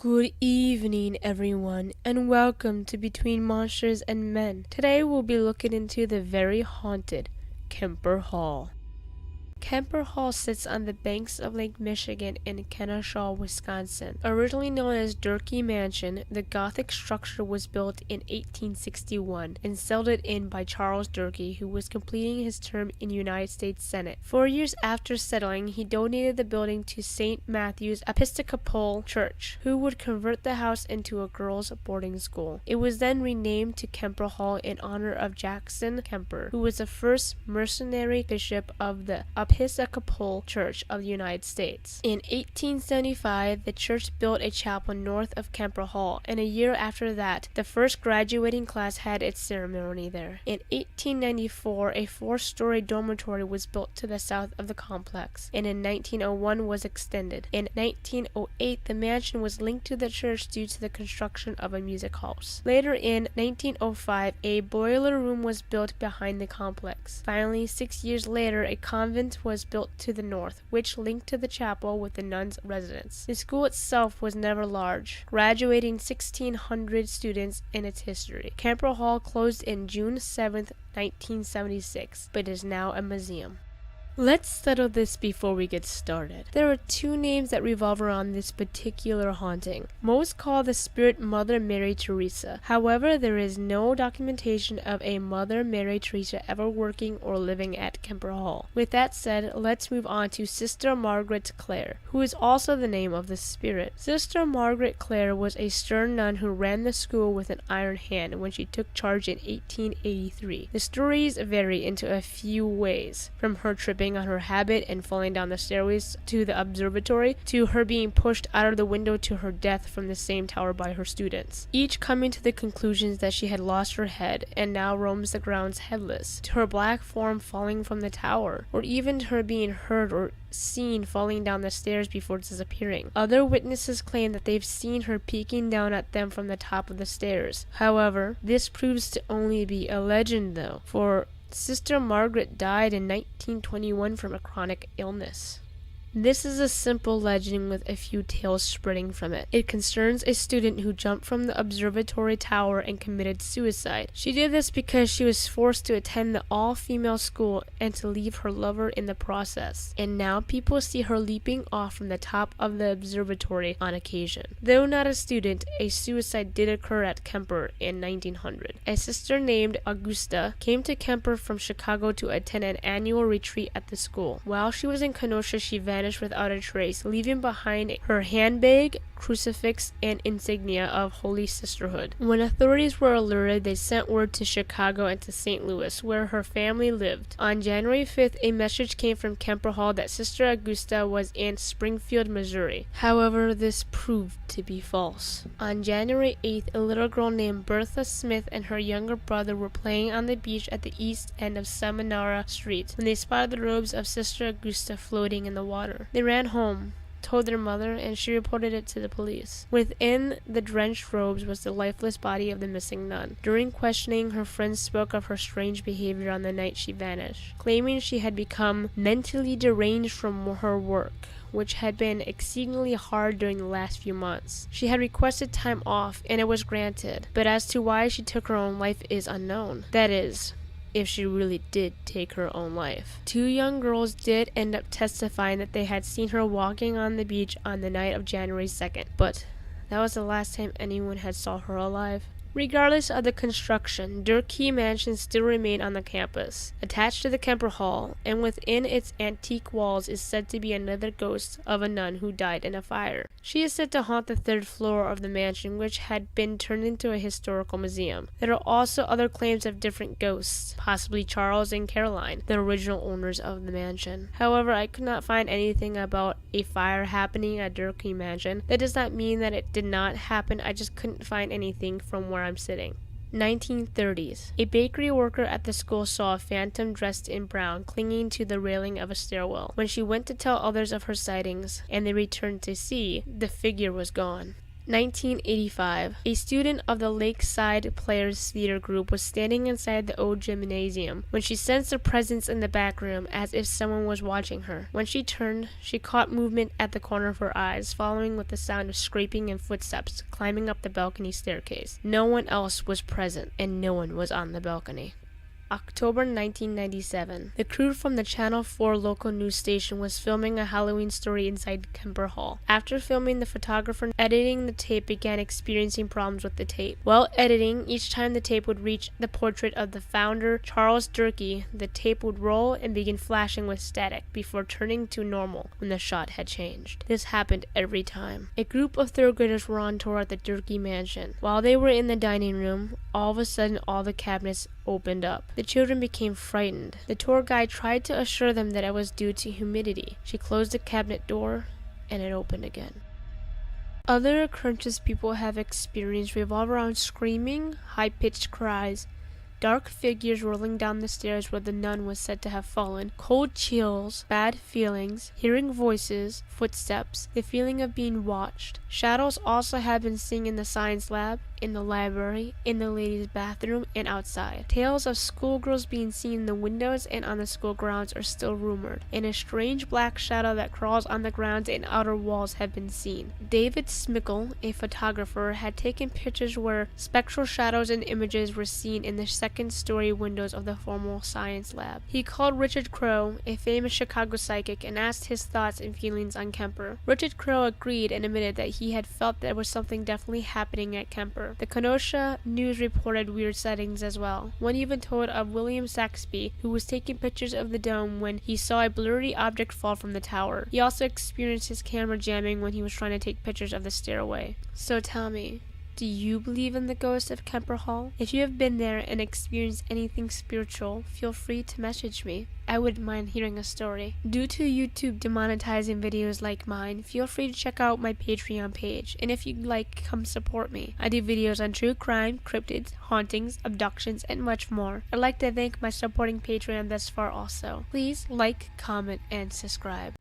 Good evening, everyone, and welcome to Between Monsters and Men. Today we'll be looking into the very haunted Kemper Hall. Kemper Hall sits on the banks of Lake Michigan in Kenosha, Wisconsin. Originally known as Durkee Mansion, the Gothic structure was built in 1861 and settled in by Charles Durkee, who was completing his term in the United States Senate. 4 years after settling, he donated the building to St. Matthew's Episcopal Church, who would convert the house into a girls' boarding school. It was then renamed to Kemper Hall in honor of Jackson Kemper, who was the first mercenary bishop of the Episcopal Church of the United States. In 1875, the church built a chapel north of Kemper Hall, and a year after that, the first graduating class had its ceremony there. In 1894, a 4-story dormitory was built to the south of the complex, and in 1901 was extended. In 1908, the mansion was linked to the church due to the construction of a music house. Later in 1905, a boiler room was built behind the complex. Finally, 6 years later, a convent was built to the north, which linked to the chapel with the nuns' residence. The school itself was never large, graduating 1,600 students in its history. Kemper Hall closed in June 7, 1976, but is now a museum. Let's settle this before we get started. There are 2 names that revolve around this particular haunting. Most call the spirit Mother Mary Teresa. However, there is no documentation of a Mother Mary Teresa ever working or living at Kemper Hall. With that said, let's move on to Sister Margaret Clare, who is also the name of the spirit. Sister Margaret Clare was a stern nun who ran the school with an iron hand when she took charge in 1883. The stories vary into a few ways, from her tripping on her habit and falling down the stairways to the observatory, to her being pushed out of the window to her death from the same tower by her students, each coming to the conclusions that she had lost her head and now roams the grounds headless, to her black form falling from the tower, or even to her being heard or seen falling down the stairs before disappearing. Other witnesses claim that they've seen her peeking down at them from the top of the stairs. However, this proves to only be a legend though, for Sister Margaret died in 1921 from a chronic illness. This is a simple legend with a few tales spreading from it. It concerns a student who jumped from the observatory tower and committed suicide. She did this because she was forced to attend the all-female school and to leave her lover in the process. And now people see her leaping off from the top of the observatory on occasion. Though not a student, a suicide did occur at Kemper in 1900. A sister named Augusta came to Kemper from Chicago to attend an annual retreat at the school. While she was in Kenosha, she vanished without a trace, leaving behind her handbag, crucifix, and insignia of Holy Sisterhood. When authorities were alerted, they sent word to Chicago and to St. Louis, where her family lived. On January 5th, a message came from Kemper Hall that Sister Augusta was in Springfield, Missouri. However, this proved to be false. On January 8th, a little girl named Bertha Smith and her younger brother were playing on the beach at the east end of Seminara Street when they spotted the robes of Sister Augusta floating in the water. They ran home, told their mother, and she reported it to the police. Within the drenched robes was the lifeless body of the missing nun. During questioning, her friends spoke of her strange behavior on the night she vanished, claiming she had become mentally deranged from her work, which had been exceedingly hard during the last few months. She had requested time off, and it was granted, but as to why she took her own life is unknown. That is, if she really did take her own life. 2 young girls did end up testifying that they had seen her walking on the beach on the night of January 2nd, but that was the last time anyone had saw her alive. Regardless of the construction, Durkee Mansion still remained on the campus, attached to the Kemper Hall, and within its antique walls is said to be another ghost of a nun who died in a fire. She is said to haunt the 3rd floor of the mansion, which had been turned into a historical museum. There are also other claims of different ghosts, possibly Charles and Caroline, the original owners of the mansion. However, I could not find anything about a fire happening at Durkee Mansion. That does not mean that it did not happen, I just couldn't find anything from where I'm sitting. 1930s. A bakery worker at the school saw a phantom dressed in brown clinging to the railing of a stairwell. When she went to tell others of her sightings, and they returned to see, the figure was gone. 1985. A student of the Lakeside Players Theater Group was standing inside the old gymnasium when she sensed a presence in the back room, as if someone was watching her. When she turned, she caught movement at the corner of her eyes, following with the sound of scraping and footsteps climbing up the balcony staircase. No one else was present, and no one was on the balcony. October 1997. The crew from the Channel 4 local news station was filming a Halloween story inside Kemper Hall. After filming, the photographer editing the tape began experiencing problems with the tape. While editing, each time the tape would reach the portrait of the founder, Charles Durkee, the tape would roll and begin flashing with static before turning to normal when the shot had changed. This happened every time. A group of third graders were on tour at the Durkee mansion. While they were in the dining room, all of a sudden all the cabinets opened up. The children became frightened. The tour guide tried to assure them that it was due to humidity. She closed the cabinet door and it opened again. Other occurrences people have experienced revolve around screaming, high-pitched cries, dark figures rolling down the stairs where the nun was said to have fallen, cold chills, bad feelings, hearing voices, footsteps, the feeling of being watched. Shadows also have been seen in the science lab, in the library, in the ladies' bathroom, and outside. Tales of schoolgirls being seen in the windows and on the school grounds are still rumored, and a strange black shadow that crawls on the grounds and outer walls have been seen. David Smickle, a photographer, had taken pictures where spectral shadows and images were seen in the second-story windows of the formal science lab. He called Richard Crowe, a famous Chicago psychic, and asked his thoughts and feelings on Kemper. Richard Crowe agreed and admitted that he had felt there was something definitely happening at Kemper. The Kenosha News reported weird sightings as well. One even told of William Saxby, who was taking pictures of the dome when he saw a blurry object fall from the tower. He also experienced his camera jamming when he was trying to take pictures of the stairway. So tell me, do you believe in the ghost of Kemper Hall? If you have been there and experienced anything spiritual, feel free to message me. I wouldn't mind hearing a story. Due to YouTube demonetizing videos like mine, feel free to check out my Patreon page. And if you'd like, come support me. I do videos on true crime, cryptids, hauntings, abductions, and much more. I'd like to thank my supporting Patreon thus far also. Please like, comment, and subscribe.